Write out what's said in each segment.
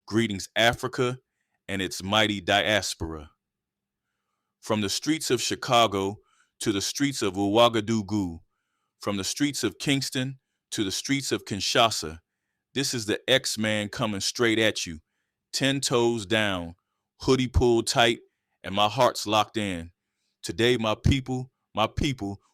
Greetings, Africa and its mighty diaspora. From the streets of Chicago to the streets of Ouagadougou, from the streets of Kingston to the streets of Kinshasa, this is the X-Man coming straight at you, 10 toes down, hoodie pulled tight, and my heart's locked in. Today, my people,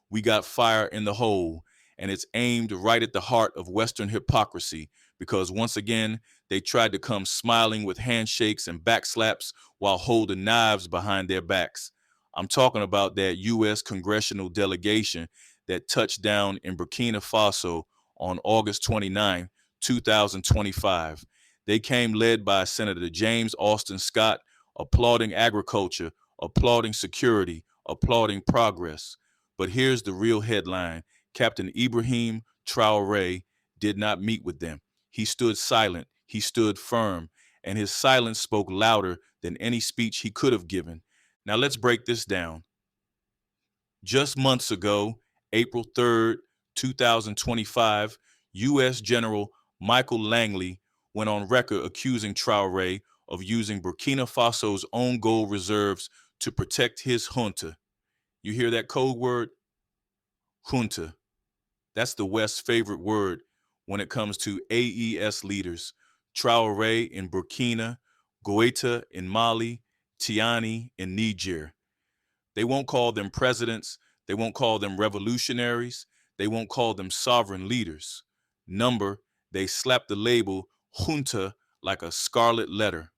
we got fire in the hole, and it's aimed right at the heart of Western hypocrisy, because once again, they tried to come smiling with handshakes and backslaps while holding knives behind their backs. I'm talking about that U.S. Congressional Delegation that touched down in Burkina Faso on August 29, 2025. They came led by Senator James Austin Scott, applauding agriculture, applauding security, applauding progress. But here's the real headline. Captain Ibrahim Traoré did not meet with them. He stood silent, he stood firm, and his silence spoke louder than any speech he could have given. Now let's break this down. Just months ago, April 3rd, 2025, U.S. General Michael Langley went on record accusing Traoré of using Burkina Faso's own gold reserves to protect his junta. You hear that code word? Junta. That's the West's favorite word when it comes to AES leaders. Traoré in Burkina, Goïta in Mali, Tiani in Niger. They won't call them presidents. They won't call them revolutionaries. They won't call them sovereign leaders. Number, they slap the label junta like a scarlet letter.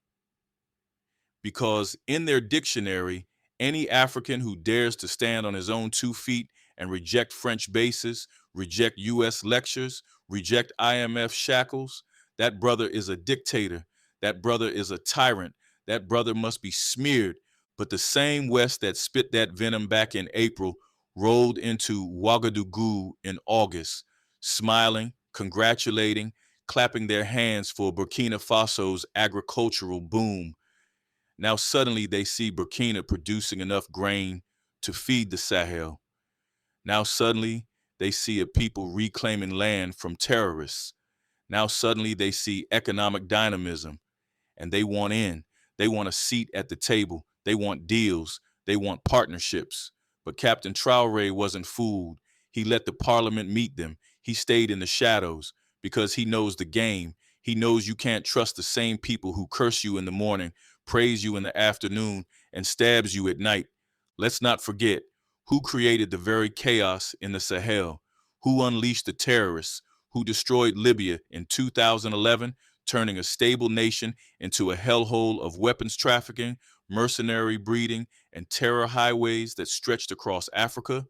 Because in their dictionary, any African who dares to stand on his own 2 feet and reject French bases, reject U.S. lectures, reject IMF shackles, that brother is a dictator. That brother is a tyrant. That brother must be smeared. But the same West that spit that venom back in April rolled into Ouagadougou in August, smiling, congratulating, clapping their hands for Burkina Faso's agricultural boom. Now suddenly they see Burkina producing enough grain to feed the Sahel. Now suddenly they see a people reclaiming land from terrorists. Now suddenly they see economic dynamism, and they want in. They want a seat at the table. They want deals. They want partnerships. But Captain Traoré wasn't fooled. He let the parliament meet them. He stayed in the shadows because he knows the game. He knows you can't trust the same people who curse you in the morning, praise you in the afternoon, and stabs you at night. Let's not forget who created the very chaos in the Sahel, who unleashed the terrorists, who destroyed Libya in 2011, turning a stable nation into a hellhole of weapons trafficking, mercenary breeding, and terror highways that stretched across Africa.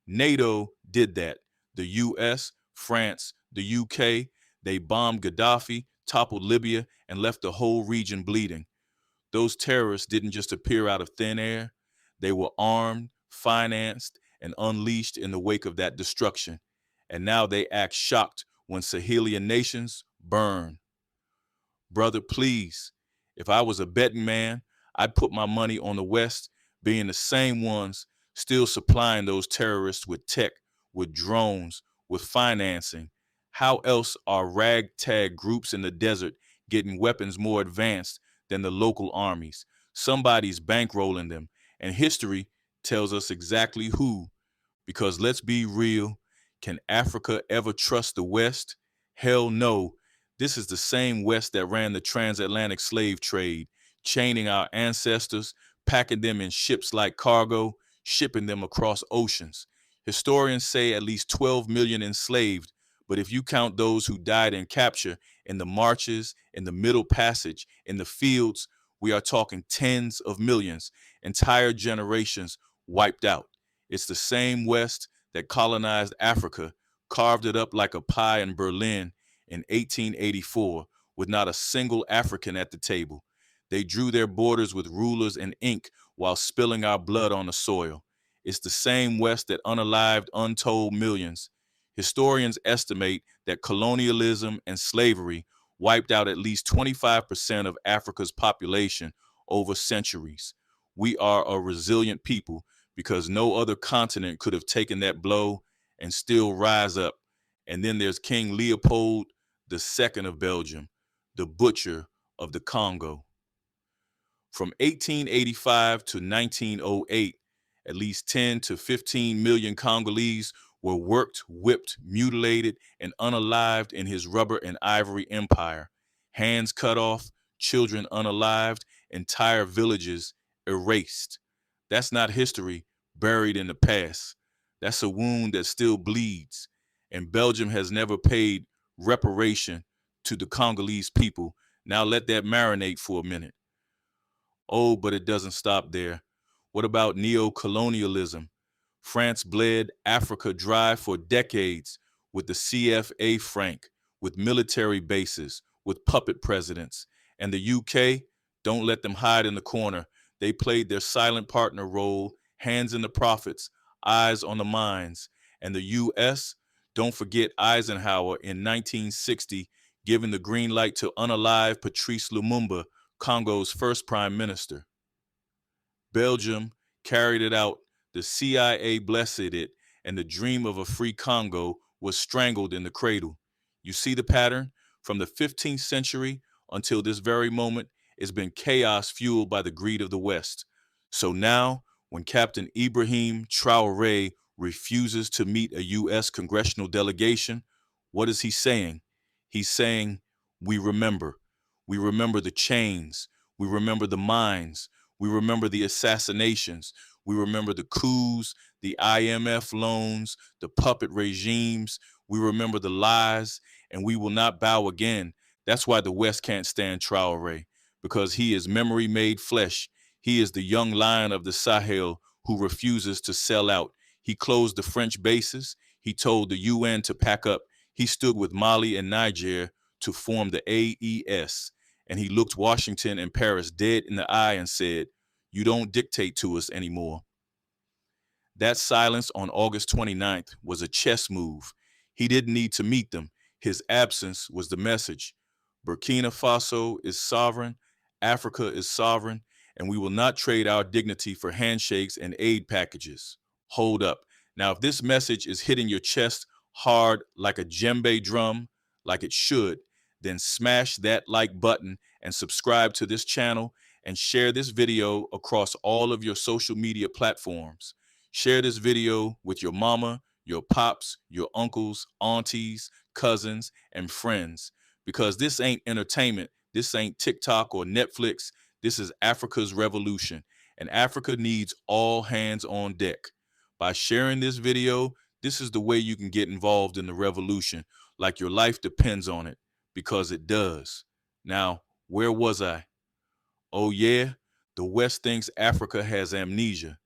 NATO did that. The U.S., France, the U.K., they bombed Gaddafi, toppled Libya, and left the whole region bleeding. Those terrorists didn't just appear out of thin air. They were armed, financed, and unleashed in the wake of that destruction. And now they act shocked when Sahelian nations burn. Brother, please, if I was a betting man, I'd put my money on the West being the same ones still supplying those terrorists with tech, with drones, with financing. How else are ragtag groups in the desert getting weapons more advanced than the local armies? Somebody's bankrolling them, and history tells us exactly who. Because let's be real, can Africa ever trust the West? Hell no. This is the same West that ran the transatlantic slave trade, chaining our ancestors, packing them in ships like cargo, shipping them across oceans. Historians say at least 12 million enslaved, but if you count those who died in capture, in the marches, in the Middle Passage, in the fields, we are talking tens of millions, entire generations wiped out. It's the same West that colonized Africa, carved it up like a pie in Berlin in 1884 with not a single African at the table. They drew their borders with rulers and ink while spilling our blood on the soil. It's the same West that unalived untold millions. Historians estimate that colonialism and slavery wiped out at least 25% of Africa's population over centuries. We are a resilient people because no other continent could have taken that blow and still rise up. And then there's King Leopold II of Belgium, the butcher of the Congo. From 1885 to 1908, at least 10 to 15 million Congolese were worked, whipped, mutilated, and unalived in his rubber and ivory empire. Hands cut off, children unalived, entire villages erased. That's not history buried in the past. That's a wound that still bleeds. And Belgium has never paid reparation to the Congolese people. Now let that marinate for a minute. Oh, but it doesn't stop there. What about neo-colonialism? France bled Africa dry for decades with the CFA franc, with military bases, with puppet presidents. And the UK, don't let them hide in the corner. They played their silent partner role, hands in the profits, eyes on the mines. And the U.S., don't forget Eisenhower in 1960, giving the green light to unalive Patrice Lumumba, Congo's first prime minister. Belgium carried it out, the CIA blessed it, and the dream of a free Congo was strangled in the cradle. You see the pattern? From the 15th century until this very moment, it's been chaos fueled by the greed of the West. So now, when Captain Ibrahim Traoré refuses to meet a U.S. Congressional Delegation, what is he saying? He's saying, we remember. We remember the chains. We remember the mines. We remember the assassinations. We remember the coups, the IMF loans, the puppet regimes. We remember the lies, and we will not bow again. That's why the West can't stand Traoré, because he is memory made flesh. He is the young lion of the Sahel who refuses to sell out. He closed the French bases. He told the UN to pack up. He stood with Mali and Niger to form the AES. And he looked Washington and Paris dead in the eye and said, "You don't dictate to us anymore." That silence on August 29th was a chess move. He didn't need to meet them. His absence was the message. Burkina Faso is sovereign, Africa is sovereign, and we will not trade our dignity for handshakes and aid packages. Hold up. Now, if this message is hitting your chest hard like a djembe drum, like it should, then smash that like button and subscribe to this channel and share this video across all of your social media platforms. Share this video with your mama, your pops, your uncles, aunties, cousins, and friends, because this ain't entertainment. This ain't TikTok or Netflix. This is Africa's revolution, and Africa needs all hands on deck. By sharing this video, this is the way you can get involved in the revolution, like your life depends on it, because it does. Now, where was I? Oh yeah, the West thinks Africa has amnesia.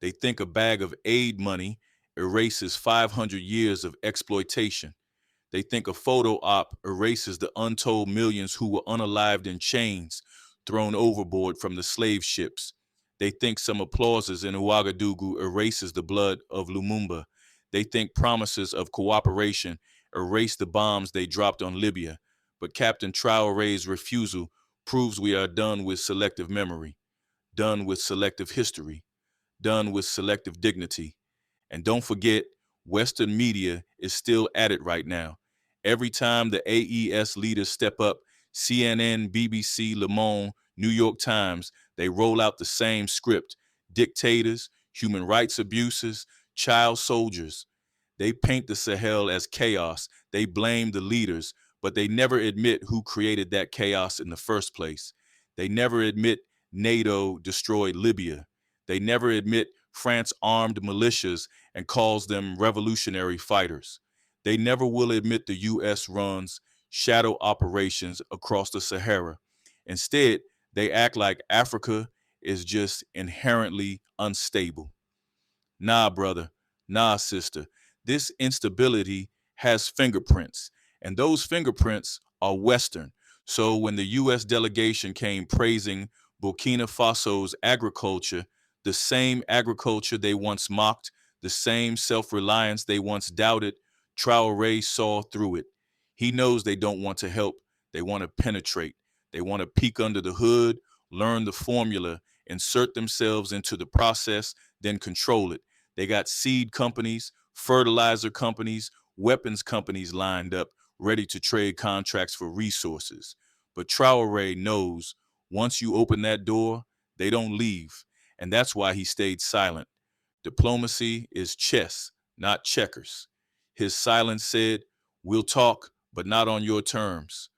They think a bag of aid money erases 500 years of exploitation. They think a photo op erases the untold millions who were unalived in chains, thrown overboard from the slave ships. They think some applauses in Ouagadougou erases the blood of Lumumba. They think promises of cooperation erase the bombs they dropped on Libya. But Captain Traoré's refusal proves we are done with selective memory, done with selective history, done with selective dignity. And don't forget, Western media is still at it right now. Every time the AES leaders step up, CNN, BBC, Le Monde, New York Times, they roll out the same script. Dictators, human rights abuses, child soldiers. They paint the Sahel as chaos. They blame the leaders, but they never admit who created that chaos in the first place. They never admit NATO destroyed Libya. They never admit France armed militias and calls them revolutionary fighters. They never will admit the U.S. runs shadow operations across the Sahara. Instead, they act like Africa is just inherently unstable. Nah, brother. Nah, sister. This instability has fingerprints, and those fingerprints are Western. So when the U.S. delegation came praising Burkina Faso's agriculture, the same agriculture they once mocked, the same self-reliance they once doubted, Traoré saw through it. He knows they don't want to help. They want to penetrate. They want to peek under the hood, learn the formula, insert themselves into the process, then control it. They got seed companies, fertilizer companies, weapons companies lined up, ready to trade contracts for resources. But Traoré knows once you open that door, they don't leave. And that's why he stayed silent. Diplomacy is chess, not checkers. His silence said, we'll talk, but not on your terms.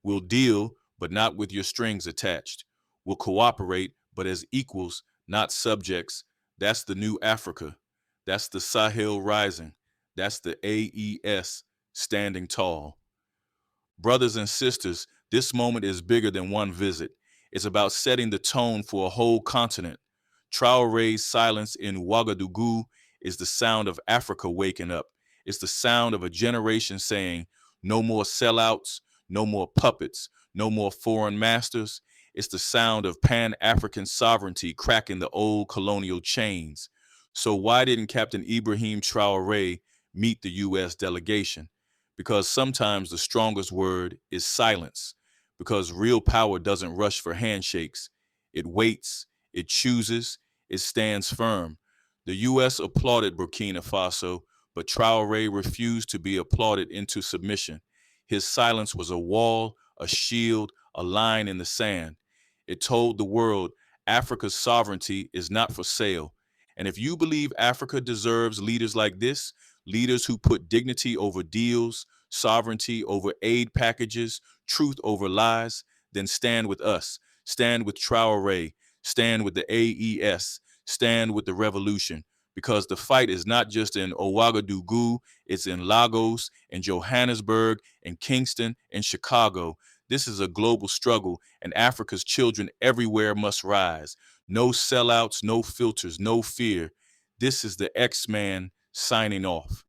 We'll deal, but not with your strings attached. We'll cooperate, but as equals, not subjects. That's the new Africa. That's the Sahel rising. That's the AES standing tall. Brothers and sisters, this moment is bigger than one visit. It's about setting the tone for a whole continent. Traoré's silence in Ouagadougou is the sound of Africa waking up. It's the sound of a generation saying, no more sellouts, no more puppets, no more foreign masters. It's the sound of Pan-African sovereignty cracking the old colonial chains. So why didn't Captain Ibrahim Traoré meet the U.S. delegation? Because sometimes the strongest word is silence. Because real power doesn't rush for handshakes. It waits, it chooses, it stands firm. The U.S. applauded Burkina Faso, but Traoré refused to be applauded into submission. His silence was a wall, a shield, a line in the sand. It told the world Africa's sovereignty is not for sale. And if you believe Africa deserves leaders like this, leaders who put dignity over deals, sovereignty over aid packages, truth over lies, then stand with us. Stand with Traoré. Stand with the AES. Stand with the revolution. Because the fight is not just in Ouagadougou, it's in Lagos, in Johannesburg, in Kingston, in Chicago. This is a global struggle, and Africa's children everywhere must rise. No sellouts, no filters, no fear. This is the X-Man signing off.